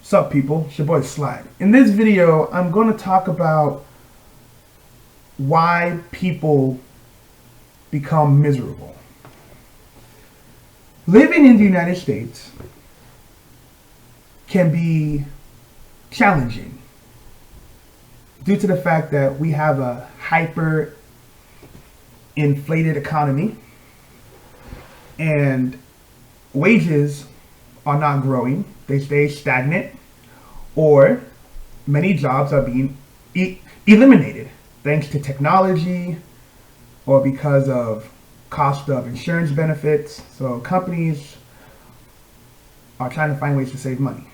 Sup people, it's your boy Slide. In this video, I'm going to talk about why people become miserable. Living in the United States can be challenging due to the fact that we have a hyper inflated economy and wages are not growing, they stay stagnant, or many jobs are being eliminated thanks to technology or because of cost of insurance benefits. So companies are trying to find ways to save money.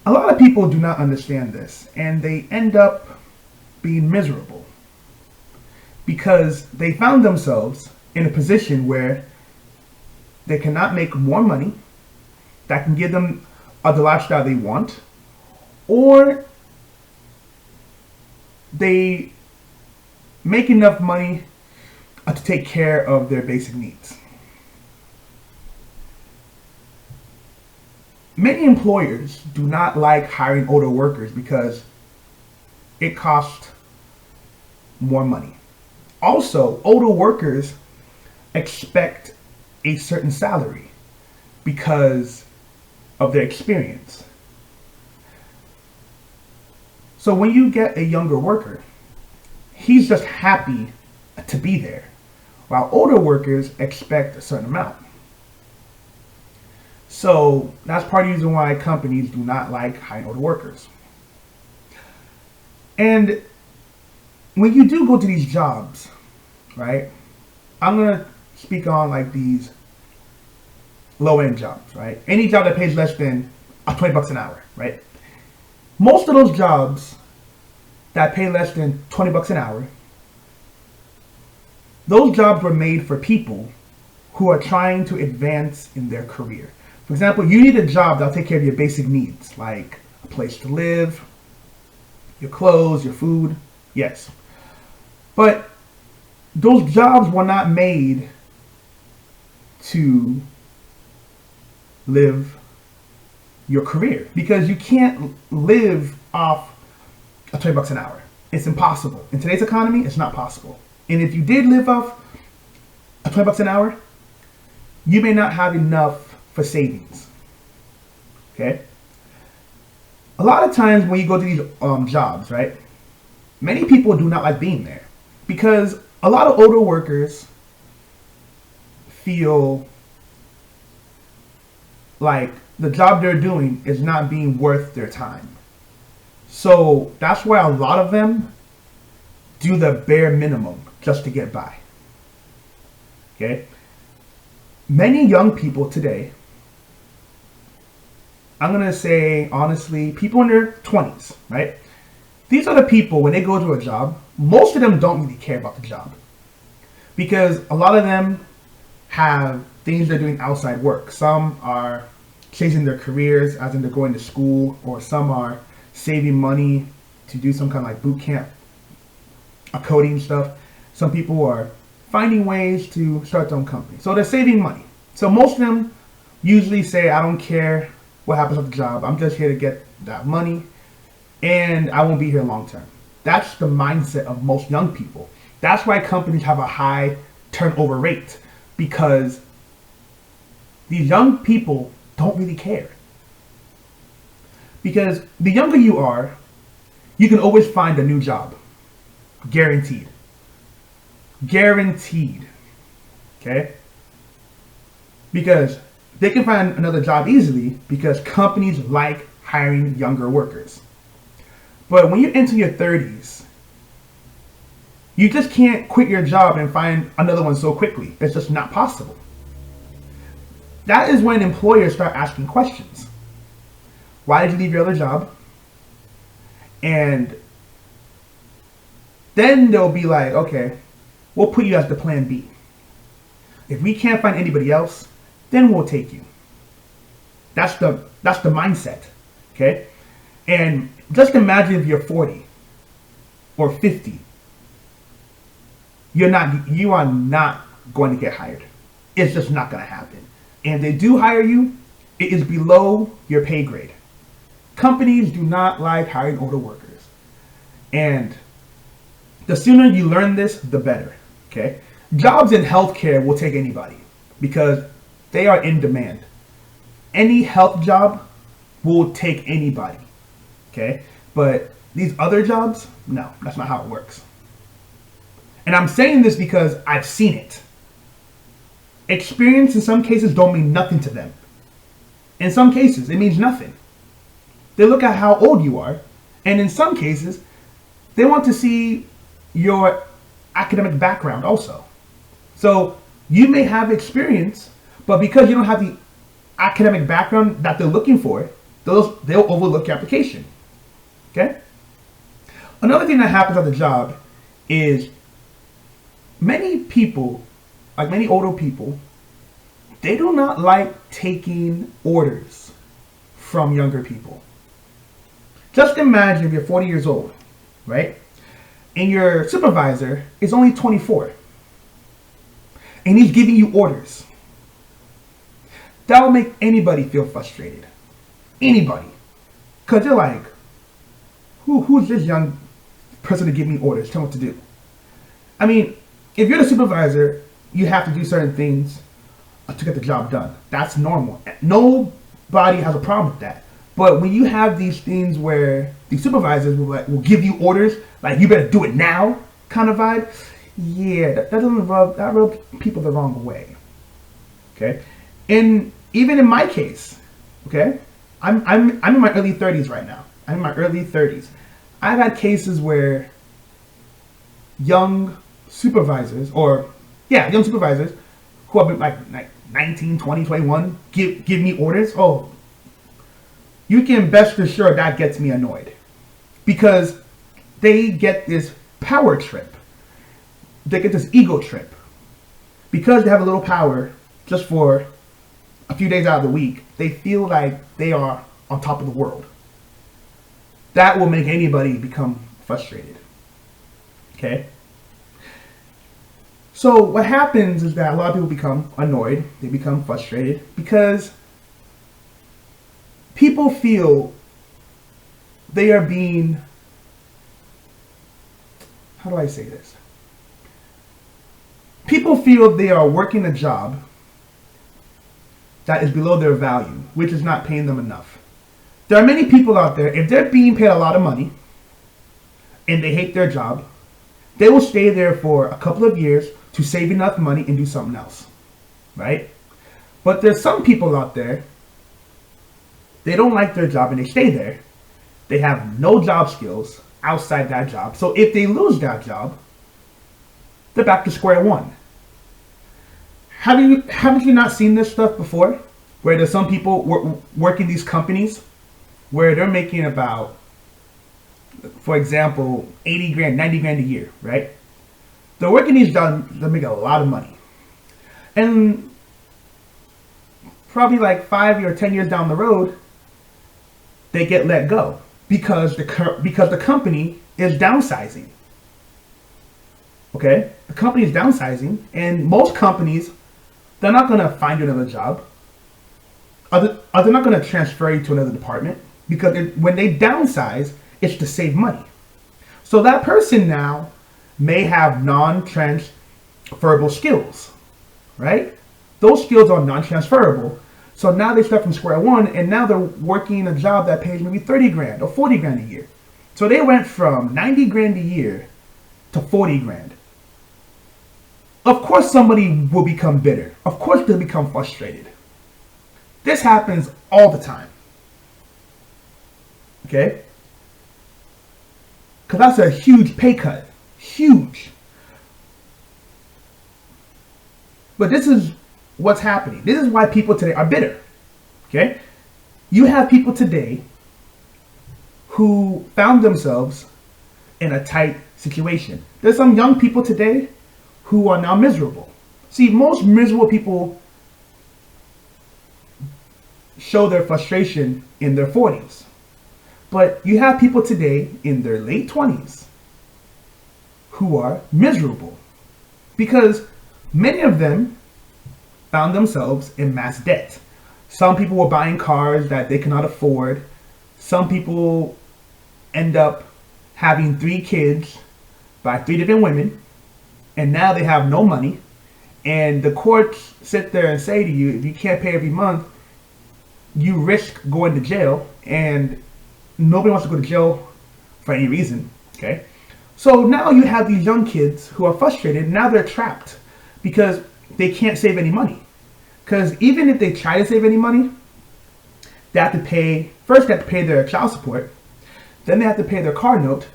A lot of people do not understand this and they end up being miserable because they found themselves in a position where they cannot make more money that can give them the lifestyle they want, or they make enough money to take care of their basic needs. Many employers do not like hiring older workers because it costs more money. Also, older workers expect a certain salary because of their experience. So when you get a younger worker, he's just happy to be there, while older workers expect a certain amount. So that's part of the reason why companies do not like hiring older workers. And when you do go to these jobs, right, I'm going to speak on like these low-end jobs, right? Any job that pays less than $20 an hour, right? Most of those jobs that pay less than $20 an hour, those jobs were made for people who are trying to advance in their career. For example, you need a job that'll take care of your basic needs, like a place to live, your clothes, your food, yes. But those jobs were not made to live your career because you can't live off $20 an hour. It's impossible. In today's economy, it's not possible. And if you did live off $20 an hour, you may not have enough for savings. Okay? A lot of times when you go to these jobs, right, many people do not like being there because a lot of older workers feel like the job they're doing is not being worth their time. So that's why a lot of them do the bare minimum just to get by. Okay? Many young people today, I'm going to say honestly, people in their 20s, right? These are the people, when they go to a job, most of them don't really care about the job because a lot of them have things they're doing outside work. Some are chasing their careers, as in they're going to school, or some are saving money to do some kind of like boot camp, coding stuff. Some people are finding ways to start their own company. So they're saving money. So most of them usually say, I don't care what happens with the job. I'm just here to get that money and I won't be here long term. That's the mindset of most young people. That's why companies have a high turnover rate, because these young people don't really care. Because the younger you are, you can always find a new job. Guaranteed. Guaranteed. Okay? Because they can find another job easily because companies like hiring younger workers. But when you enter your 30s, you just can't quit your job and find another one so quickly. It's just not possible. That is when employers start asking questions. Why did you leave your other job? And then they'll be like, okay, we'll put you as the plan B. If we can't find anybody else, then we'll take you. That's the mindset, okay? And just imagine if you're 40 or 50. You are not going to get hired. It's just not going to happen. and they do hire you, it is below your pay grade. Companies do not like hiring older workers. And the sooner you learn this, the better. Okay? Jobs in healthcare will take anybody because they are in demand. Any health job will take anybody. Okay? But these other jobs, no, that's not how it works. And I'm saying this because I've seen it. Experience in some cases don't mean nothing to them. In some cases, it means nothing. They look at how old you are, and in some cases, they want to see your academic background also. So you may have experience, but because you don't have the academic background that they're looking for, they'll overlook your application. Okay? Another thing that happens at the job is many people, like many older people, they do not like taking orders from younger people. Just imagine if you're 40 years old, right? And your supervisor is only 24. And he's giving you orders. That will make anybody feel frustrated. Anybody. Because they're like, who's this young person to give me orders, tell me what to do? I mean, if you're the supervisor, you have to do certain things to get the job done. That's normal. Nobody has a problem with that. But when you have these things where the supervisors will give you orders, like you better do it now kind of vibe, yeah, that rubs people the wrong way. Okay? And even in my case, okay, I'm in my early 30s right now. I'm in my early 30s. I've had cases where young supervisors who have been like 19, 20, 21 give me orders. Oh, you can best assured that gets me annoyed because they get this power trip. They get this ego trip because they have a little power just for a few days out of the week. They feel like they are on top of the world. That will make anybody become frustrated. Okay? So what happens is that a lot of people become annoyed, they become frustrated because people feel they are being, how do I say this? People feel they are working a job that is below their value, which is not paying them enough. There are many people out there, if they're being paid a lot of money and they hate their job, they will stay there for a couple of years to save enough money and do something else, right? But there's some people out there, they don't like their job and they stay there. They have no job skills outside that job. So if they lose that job, they're back to square one. Haven't you not seen this stuff before? Where there's some people working these companies where they're making about, for example, 80 grand, 90 grand a year, right? They're working these jobs, they're making a lot of money. And probably like 5 or 10 years down the road, they get let go because the company is downsizing. Okay? The company is downsizing, and most companies, they're not going to find you another job. They're not going to transfer you to another department because when they downsize, it's to save money. So that person now may have non-transferable skills, right? Those skills are non-transferable. So now they start from square one, and now they're working a job that pays maybe 30 grand or 40 grand a year. So they went from 90 grand a year to 40 grand. Of course somebody will become bitter. Of course they'll become frustrated. This happens all the time. Okay? Because that's a huge pay cut. Huge. But this is what's happening. This is why people today are bitter. Okay? You have people today who found themselves in a tight situation. There's some young people today who are now miserable. See, most miserable people show their frustration in their 40s. But you have people today in their late 20s who are miserable because many of them found themselves in mass debt. Some people were buying cars that they cannot afford. Some people end up having 3 kids by 3 different women, and now they have no money. And the courts sit there and say to you, if you can't pay every month, you risk going to jail, and nobody wants to go to jail for any reason. Okay, so now you have these young kids who are frustrated. Now they're trapped because they can't save any money. Because even if they try to save any money, they have to pay, first they have to pay their child support, then they have to pay their car note,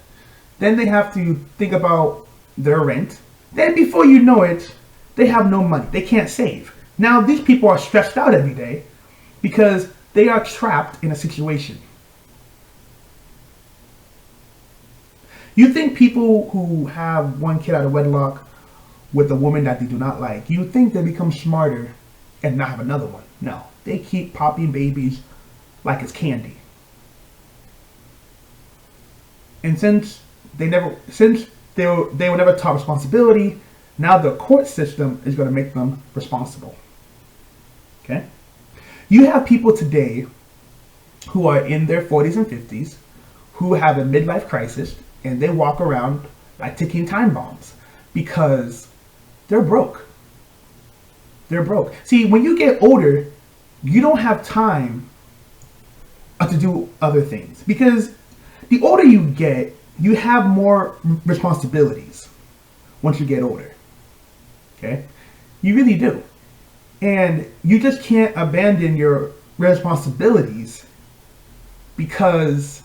then they have to think about their rent, then before you know it, they have no money. They can't save. Now these people are stressed out every day because they are trapped in a situation. You think people who have one kid out of wedlock with a woman that they do not like, you think they become smarter and not have another one? No, they keep popping babies like it's candy. And since they were never taught responsibility, now the court system is going to make them responsible. Okay? You have people today who are in their 40s and 50s who have a midlife crisis, and they walk around like ticking time bombs because they're broke. They're broke. See, when you get older, you don't have time to do other things because the older you get, you have more responsibilities once you get older. Okay? You really do. And you just can't abandon your responsibilities because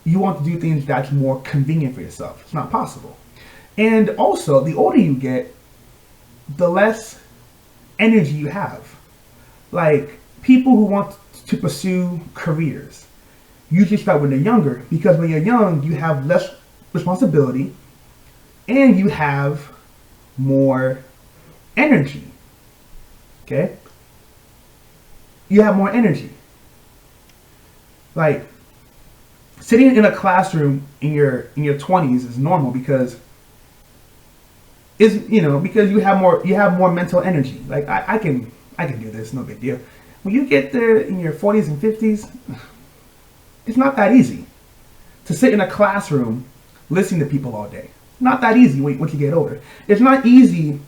you want to do things that's more convenient for yourself. It's not possible. And also, the older you get, the less energy you have. Like, people who want to pursue careers usually start when they're younger, because when you're young, you have less responsibility and you have more energy. Okay? You have more energy. Like, sitting in a classroom in your 20s is normal because because you have more mental energy. Like, I can do this, no big deal. When you get there in your 40s and 50s, it's not that easy to sit in a classroom listening to people all day. Not that easy once you get older. It's not easy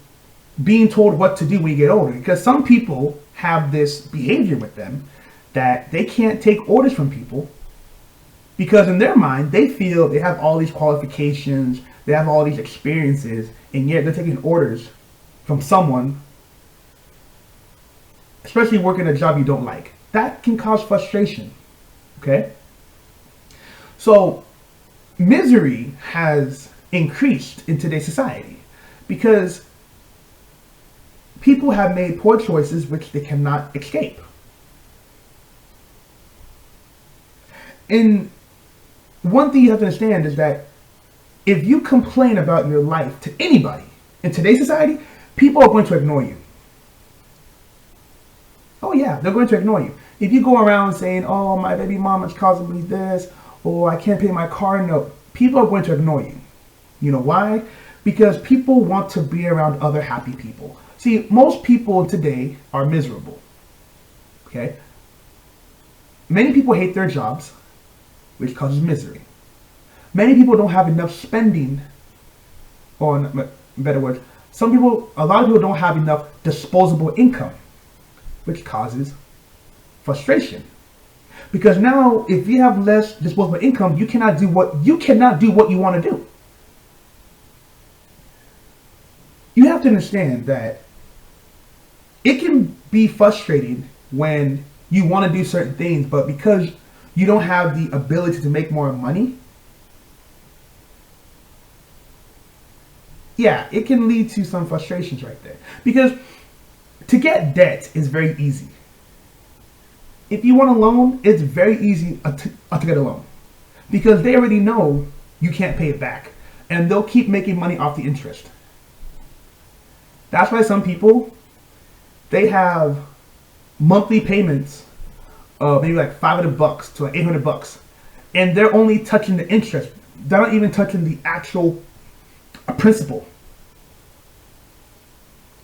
being told what to do when you get older, because some people have this behavior with them that they can't take orders from people because in their mind they feel they have all these qualifications, they have all these experiences, and yet they're taking orders from someone, especially working a job you don't like. That can cause frustration. Okay? So misery has increased in today's society because people have made poor choices which they cannot escape. And one thing you have to understand is that if you complain about your life to anybody in today's society, people are going to ignore you. Oh yeah, they're going to ignore you. If you go around saying, oh, my baby mama's causing me this, or I can't pay my car note, people are going to ignore you. You know why? Because people want to be around other happy people. See, most people today are miserable. Okay? Many people hate their jobs, which causes misery. Many people don't have enough spending, or in better words, a lot of people don't have enough disposable income, which causes frustration. Because now, if you have less disposable income, you cannot do what you want to do. You have to understand that it can be frustrating when you want to do certain things, but because you don't have the ability to make more money, yeah, it can lead to some frustrations right there. Because to get debt is very easy. If you want a loan, it's very easy to get a loan because they already know you can't pay it back, and they'll keep making money off the interest. That's why some people, they have monthly payments of maybe like $500 to like $800, and they're only touching the interest. They're not even touching the actual principal.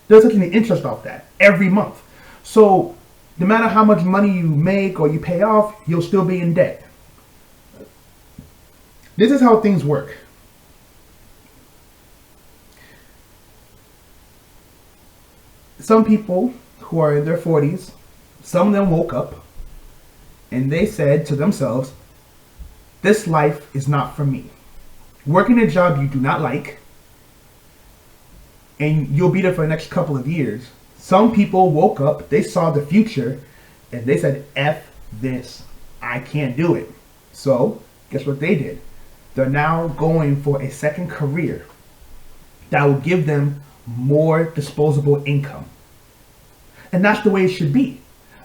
They're taking the interest off that every month. So no matter how much money you make or you pay off, you'll still be in debt. This is how things work. Some people who are in their 40s, some of them woke up and they said to themselves, this life is not for me. Working a job you do not like, and you'll be there for the next couple of years. Some people woke up, they saw the future, and they said, F this, I can't do it. So, guess what they did? They're now going for a second career that will give them more disposable income. And that's the way it should be.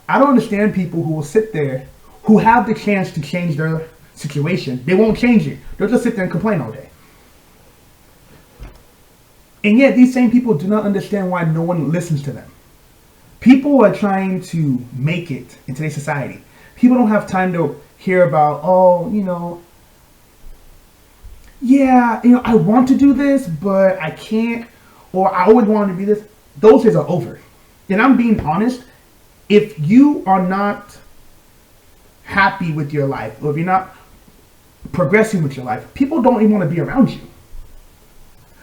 I don't understand people who will sit there, who have the chance to change their situation. They won't change it. They'll just sit there and complain all day. And yet these same people do not understand why no one listens to them. People are trying to make it in today's society. People don't have time to hear about, oh, yeah, I want to do this, but I can't, or I always wanted to be this. Those days are over. And I'm being honest, if you are not happy with your life, or if you're not progressing with your life, people don't even want to be around you.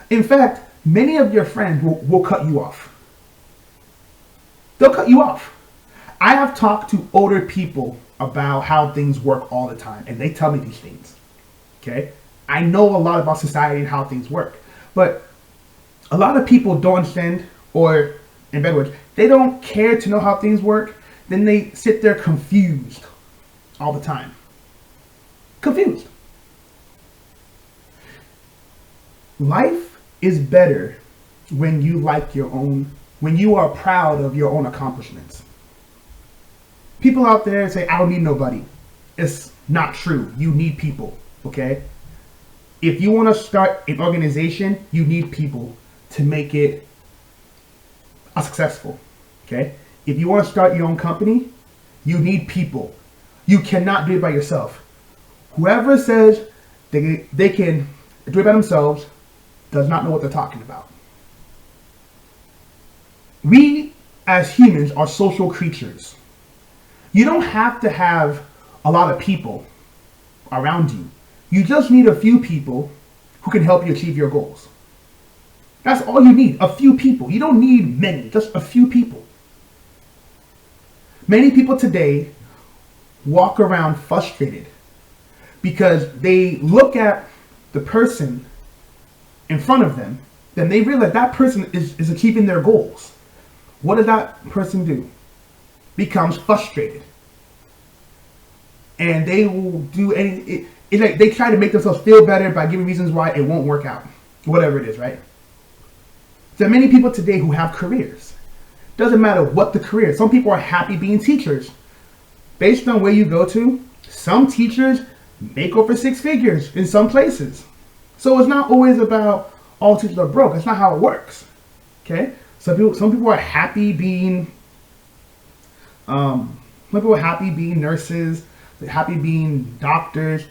In fact, many of your friends will cut you off. They'll cut you off. I have talked to older people about how things work all the time, and they tell me these things. Okay? I know a lot about society and how things work, but a lot of people don't understand, or in better words, they don't care to know how things work. Then they sit there confused all the time. Confused. Life is better when you like your own, when you are proud of your own accomplishments. People out there say, I don't need nobody. It's not true. You need people, okay? If you want to start an organization, you need people to make it successful, okay? If you want to start your own company, you need people. You cannot do it by yourself. Whoever says they can do it by themselves does not know what they're talking about. We as humans are social creatures. You don't have to have a lot of people around you. You just need a few people who can help you achieve your goals. That's all you need, a few people. You don't need many, just a few people. Many people today walk around frustrated because they look at the person in front of them, then they realize that person is achieving their goals. What does that person do? Becomes frustrated. And they will do anything. It's like they try to make themselves feel better by giving reasons why it won't work out. Whatever it is, right? There are many people today who have careers. Doesn't matter what the career is. Some people are happy being teachers. Based on where you go to, some teachers make over 6 figures in some places. So it's not always about all teachers are broke. That's not how it works. Okay? Some people are happy being nurses, they're happy being doctors,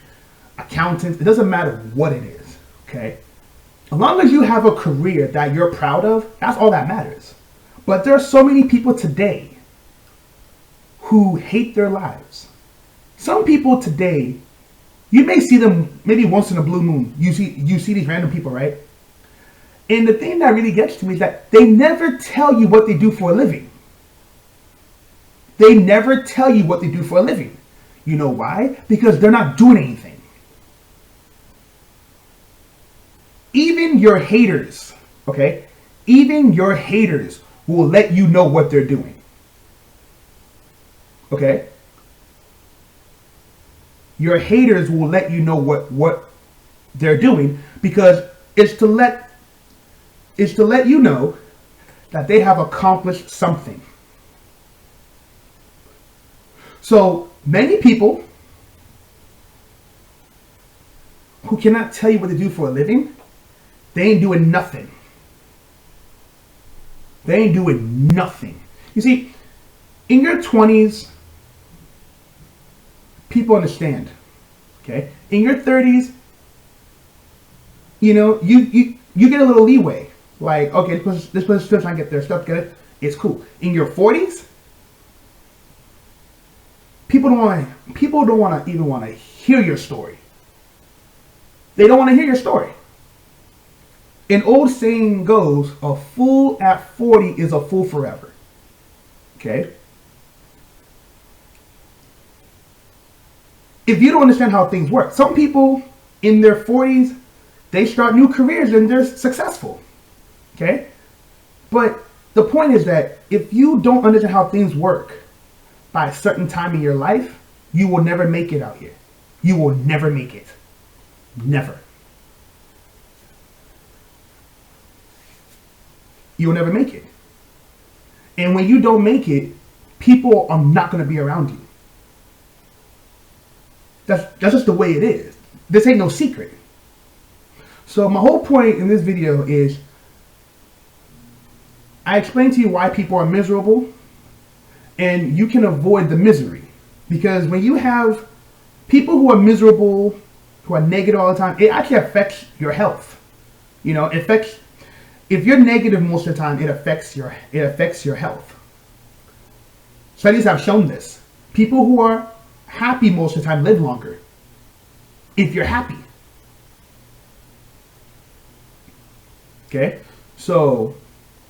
accountants. It doesn't matter what it is. Okay? As long as you have a career that you're proud of, that's all that matters. But there are so many people today who hate their lives. Some people today, you may see them maybe once in a blue moon. You see these random people, right? And the thing that really gets to me is that they never tell you what they do for a living. They never tell you what they do for a living. You know why? Because they're not doing anything. Even your haters, okay? Even your haters will let you know what they're doing. Okay? Your haters will let you know what they're doing, because it's to let you know that they have accomplished something. So many people who cannot tell you what to do for a living, they ain't doing nothing. They ain't doing nothing. You see, in your 20s, people understand. Okay? In your 30s, you get a little leeway. Like, okay, this person's still trying to get their stuff together. It's cool. In your 40s, people don't want to even want to hear your story. They don't want to hear your story. An old saying goes, a fool at 40 is a fool forever. Okay? If you don't understand how things work, some people in their 40s, they start new careers and they're successful. Okay? But the point is that if you don't understand how things work by a certain time in your life, you will never make it out here. You will never make it. Never. You will never make it. And when you don't make it, people are not going to be around you. That's just the way it is. This ain't no secret. So my whole point in this video is I explained to you why people are miserable, and you can avoid the misery. Because when you have people who are miserable, who are negative all the time, it actually affects your health. You know, it affects, if you're negative most of the time, it affects your health. Studies have shown this. People who are happy most of the time live longer. If you're happy. Okay? So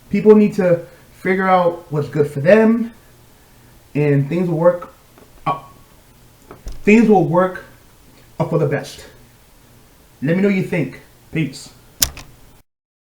people need to figure out what's good for them, and things will work up. Things will work up for the best. Let me know what you think. Peace.